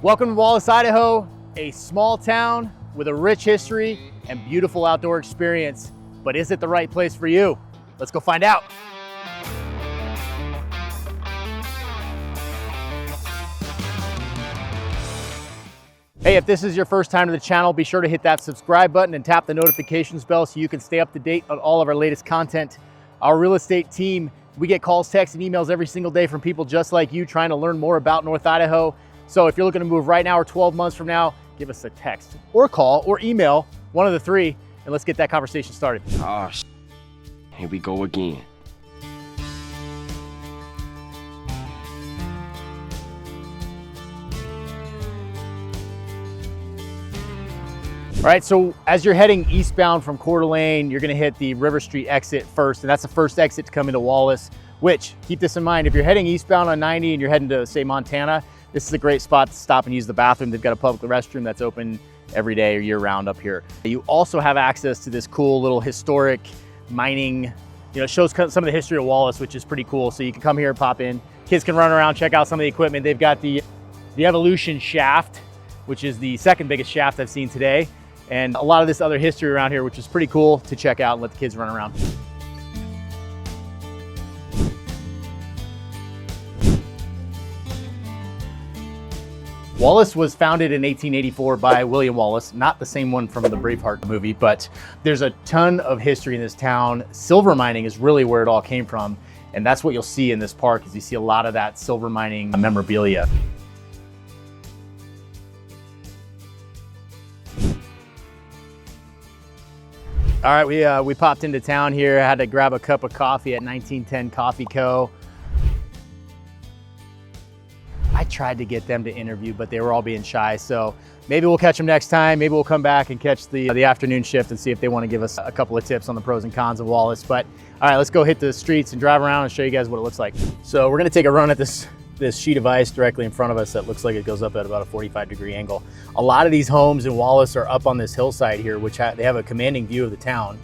Welcome to Wallace, Idaho, a small town with a rich history and beautiful outdoor experience. But is it the right place for you? Let's go find out. Hey, if this is your first time to the channel, be sure to hit that subscribe button and tap the notifications bell so you can stay up to date on all of our latest content. Our real estate team, we get calls, texts, and emails every single day from people just like you trying to learn more about North Idaho. So if you're looking to move right now or 12 months from now, give us a text or call or email, one of the three, and let's get that conversation started. Oh, here we go again. All right, so as you're heading eastbound from Coeur d'Alene, you're gonna hit the River Street exit first, and that's the first exit to come into Wallace, which, keep this in mind, if you're heading eastbound on 90 and you're heading to, say, Montana, this is a great spot to stop and use the bathroom. They've got a public restroom that's open every day or year round up here. You also have access to this cool little historic mining, it shows some of the history of Wallace, which is pretty cool. So you can come here and pop in. Kids can run around, check out some of the equipment. They've got the Evolution shaft, which is the second biggest shaft I've seen today. And a lot of this other history around here, which is pretty cool to check out and let the kids run around. Wallace was founded in 1884 by William Wallace, not the same one from the Braveheart movie, but there's a ton of history in this town. Silver mining is really where it all came from. And that's what you'll see in this park, is you see a lot of that silver mining memorabilia. All right, we popped into town here. I had to grab a cup of coffee at 1910 Coffee Co. I tried to get them to interview, but they were all being shy. So maybe we'll catch them next time. Maybe we'll come back and catch the afternoon shift and see if they want to give us a couple of tips on the pros and cons of Wallace. But all right, let's go hit the streets and drive around and show you guys what it looks like. So we're gonna take a run at this sheet of ice directly in front of us that looks like it goes up at about a 45-degree angle. A lot of these homes in Wallace are up on this hillside here, which they have a commanding view of the town.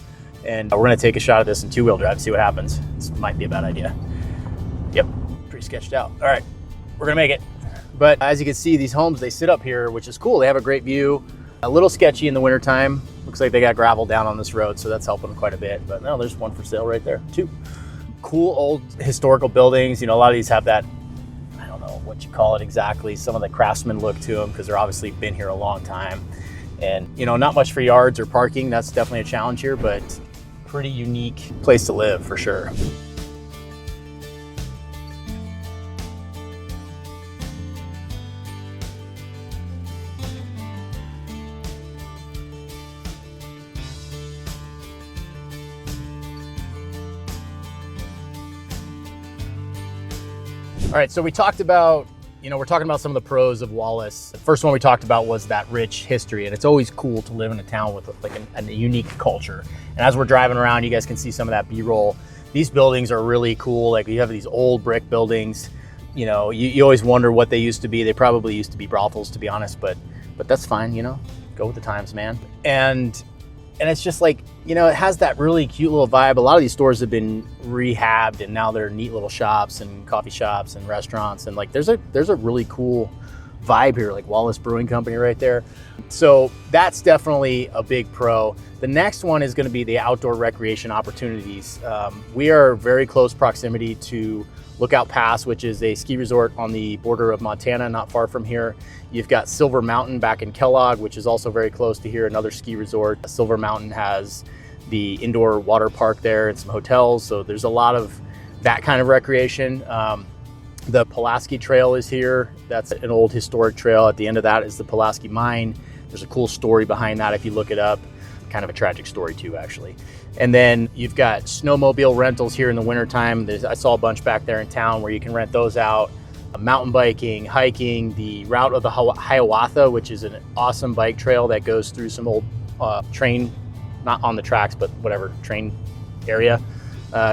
And we're gonna take a shot at this in two-wheel drive, see what happens. This might be a bad idea. Yep, pretty sketched out. All right, we're gonna make it. But as you can see, these homes, they sit up here, which is cool. They have a great view. A little sketchy in the wintertime. Looks like they got gravel down on this road, so that's helping them quite a bit. But no, there's one for sale right there, two. Cool old historical buildings. A lot of these have that, I don't know what you call it exactly, some of the craftsman look to them, because they're obviously been here a long time. And not much for yards or parking. That's definitely a challenge here, but pretty unique place to live for sure. All right, so we talked about, we're talking about some of the pros of Wallace. The first one we talked about was that rich history, and it's always cool to live in a town with like a unique culture. And as we're driving around, you guys can see some of that B-roll. These buildings are really cool. Like, you have these old brick buildings. You always wonder what they used to be. They probably used to be brothels, to be honest, but that's fine, go with the times, man. And it's just like, it has that really cute little vibe. A lot of these stores have been rehabbed and now they're neat little shops and coffee shops and restaurants. And like, there's a really cool vibe here, like Wallace Brewing Company right there. So that's definitely a big pro. The next one is going to be the outdoor recreation opportunities. We are very close proximity to Lookout Pass, which is a ski resort on the border of Montana, not far from here. You've got Silver Mountain back in Kellogg, which is also very close to here, another ski resort. Silver Mountain has the indoor water park there and some hotels, so there's a lot of that kind of recreation. The Pulaski Trail is here. That's an old historic trail. At the end of that is the Pulaski Mine. There's a cool story behind that if you look it up. Kind of a tragic story too, actually. And then you've got snowmobile rentals here in the wintertime. I saw a bunch back there in town where you can rent those out. Mountain biking, hiking, the route of the Hiawatha, which is an awesome bike trail that goes through some old train, not on the tracks, but whatever, train area.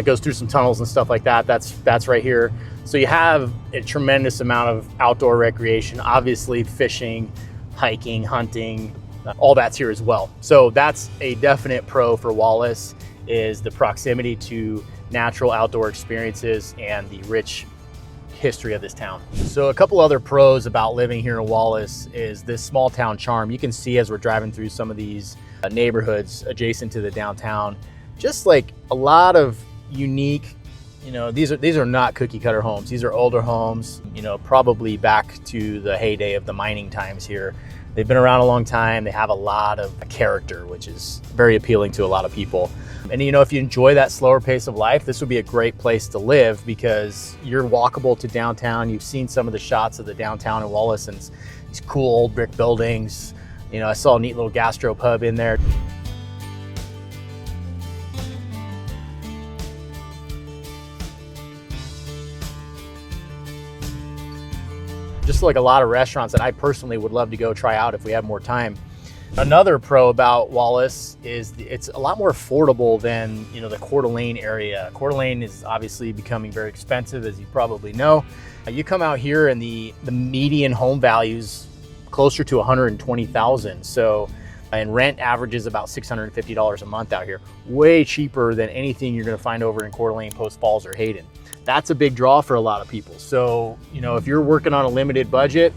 Goes through some tunnels and stuff like that. That's right here. So you have a tremendous amount of outdoor recreation, obviously fishing, hiking, hunting, all that's here as well. So that's a definite pro for Wallace, is the proximity to natural outdoor experiences and the rich history of this town. So a couple other pros about living here in Wallace is this small town charm. You can see as we're driving through some of these neighborhoods adjacent to the downtown, just like a lot of unique, these are not cookie cutter homes. These are older homes, probably back to the heyday of the mining times here. They've been around a long time. They have a lot of character, which is very appealing to a lot of people. And if you enjoy that slower pace of life, this would be a great place to live because you're walkable to downtown. You've seen some of the shots of the downtown in Wallace and these cool old brick buildings. I saw a neat little gastro pub in there. Just like a lot of restaurants that I personally would love to go try out if we have more time. Another pro about Wallace is it's a lot more affordable than the Coeur d'Alene area. Coeur d'Alene is obviously becoming very expensive, as you probably know. You come out here and the median home values closer to $120,000. So, and rent averages about $650 a month out here. Way cheaper than anything you're going to find over in Coeur d'Alene, Post Falls, or Hayden. That's a big draw for a lot of people. So, if you're working on a limited budget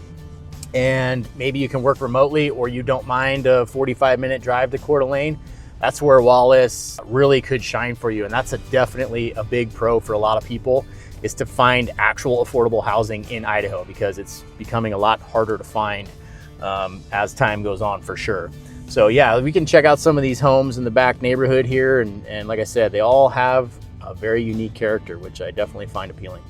and maybe you can work remotely or you don't mind a 45-minute drive to Coeur d'Alene, that's where Wallace really could shine for you. And that's definitely a big pro for a lot of people, is to find actual affordable housing in Idaho, because it's becoming a lot harder to find as time goes on, for sure. So yeah, we can check out some of these homes in the back neighborhood here. And like I said, they all have a very unique character, which I definitely find appealing.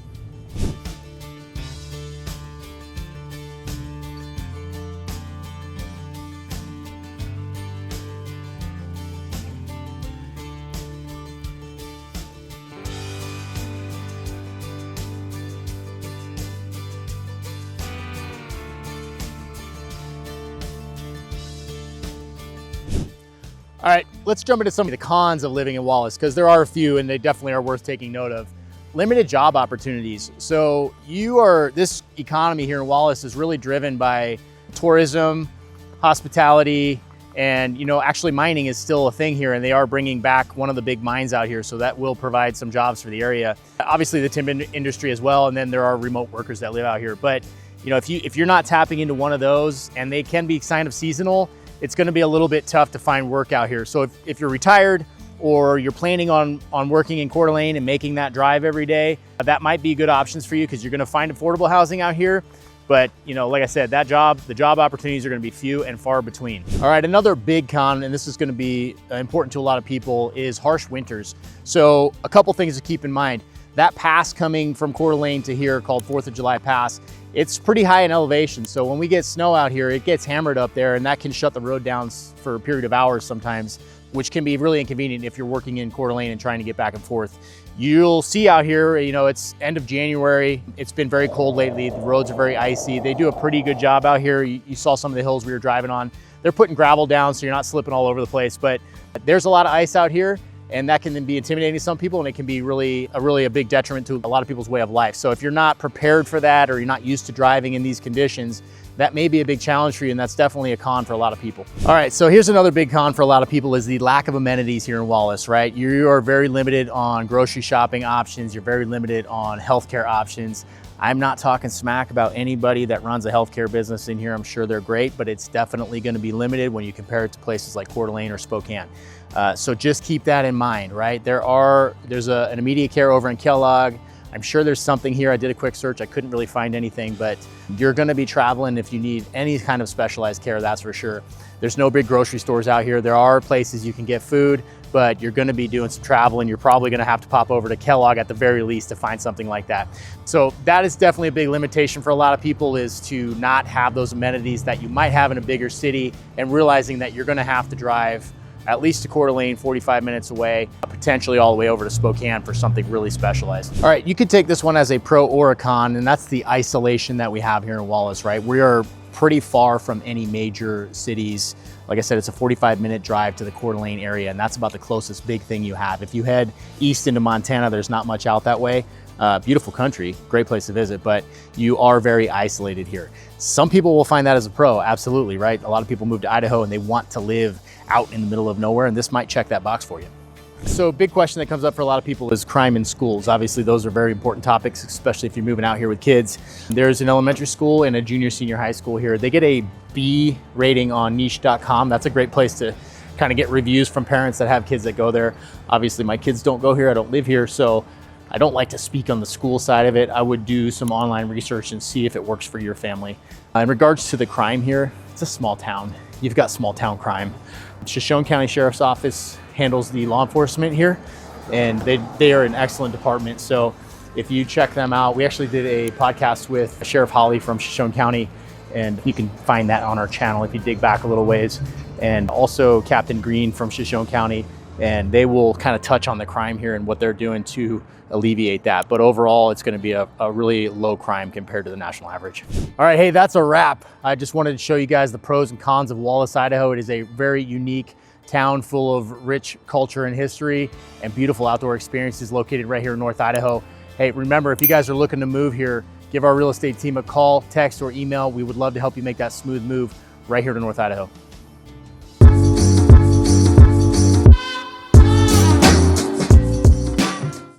All right, let's jump into some of the cons of living in Wallace, because there are a few and they definitely are worth taking note of. Limited job opportunities. So this economy here in Wallace is really driven by tourism, hospitality, and actually mining is still a thing here, and they are bringing back one of the big mines out here, so that will provide some jobs for the area. Obviously the timber industry as well, and then there are remote workers that live out here. But if you're not tapping into one of those, and they can be kind of seasonal, it's going to be a little bit tough to find work out here. So if you're retired or you're planning on working in Coeur d'Alene and making that drive every day, that might be good options for you, because you're going to find affordable housing out here. But like I said, the job opportunities are going to be few and far between. All right, another big con, and this is going to be important to a lot of people, is harsh winters. So a couple things to keep in mind. That pass coming from Coeur d'Alene to here, called 4th of July Pass, it's pretty high in elevation. So when we get snow out here, it gets hammered up there, and that can shut the road down for a period of hours sometimes, which can be really inconvenient if you're working in Coeur d'Alene and trying to get back and forth. You'll see out here, it's end of January. It's been very cold lately. The roads are very icy. They do a pretty good job out here. You saw some of the hills we were driving on. They're putting gravel down so you're not slipping all over the place, but there's a lot of ice out here. And that can then be intimidating to some people, and it can be really a big detriment to a lot of people's way of life. So if you're not prepared for that, or you're not used to driving in these conditions, that may be a big challenge for you, and that's definitely a con for a lot of people. All right, so here's another big con for a lot of people, is the lack of amenities here in Wallace, right? You are very limited on grocery shopping options. You're very limited on healthcare options. I'm not talking smack about anybody that runs a healthcare business in here. I'm sure they're great, but it's definitely going to be limited when you compare it to places like Coeur d'Alene or Spokane. So just keep that in mind, right? There's an immediate care over in Kellogg. I'm sure there's something here. I did a quick search. I couldn't really find anything, but you're going to be traveling if you need any kind of specialized care, that's for sure. There's no big grocery stores out here. There are places you can get food, but you're going to be doing some traveling. You're probably going to have to pop over to Kellogg at the very least to find something like that. So that is definitely a big limitation for a lot of people, is to not have those amenities that you might have in a bigger city, and realizing that you're going to have to drive at least to Coeur d'Alene, 45 minutes away, potentially all the way over to Spokane for something really specialized. All right, you could take this one as a pro or a con, and that's the isolation that we have here in Wallace, right? We are pretty far from any major cities. Like I said, it's a 45-minute drive to the Coeur d'Alene area, and that's about the closest big thing you have. If you head east into Montana, there's not much out that way. Beautiful country, great place to visit, but you are very isolated here. Some people will find that as a pro, absolutely, right? A lot of people move to Idaho and they want to live out in the middle of nowhere, and this might check that box for you. So big question that comes up for a lot of people is crime in schools. Obviously, those are very important topics, especially if you're moving out here with kids. There's an elementary school and a junior senior high school here. They get a B rating on niche.com. That's a great place to kind of get reviews from parents that have kids that go there. Obviously, my kids don't go here. I don't live here, so I don't like to speak on the school side of it. I would do some online research and see if it works for your family. In regards to the crime here, it's a small town. You've got small town crime. Shoshone County Sheriff's Office handles the law enforcement here, and they are an excellent department. So if you check them out, we actually did a podcast with Sheriff Holly from Shoshone County, and you can find that on our channel if you dig back a little ways. And also Captain Green from Shoshone County, and they will kind of touch on the crime here and what they're doing to alleviate that. But overall, it's going to be a really low crime compared to the national average. All right, hey, that's a wrap. I just wanted to show you guys the pros and cons of Wallace, Idaho. It is a very unique town full of rich culture and history and beautiful outdoor experiences located right here in North Idaho. Hey, remember, if you guys are looking to move here, give our real estate team a call, text, or email. We would love to help you make that smooth move right here to North Idaho.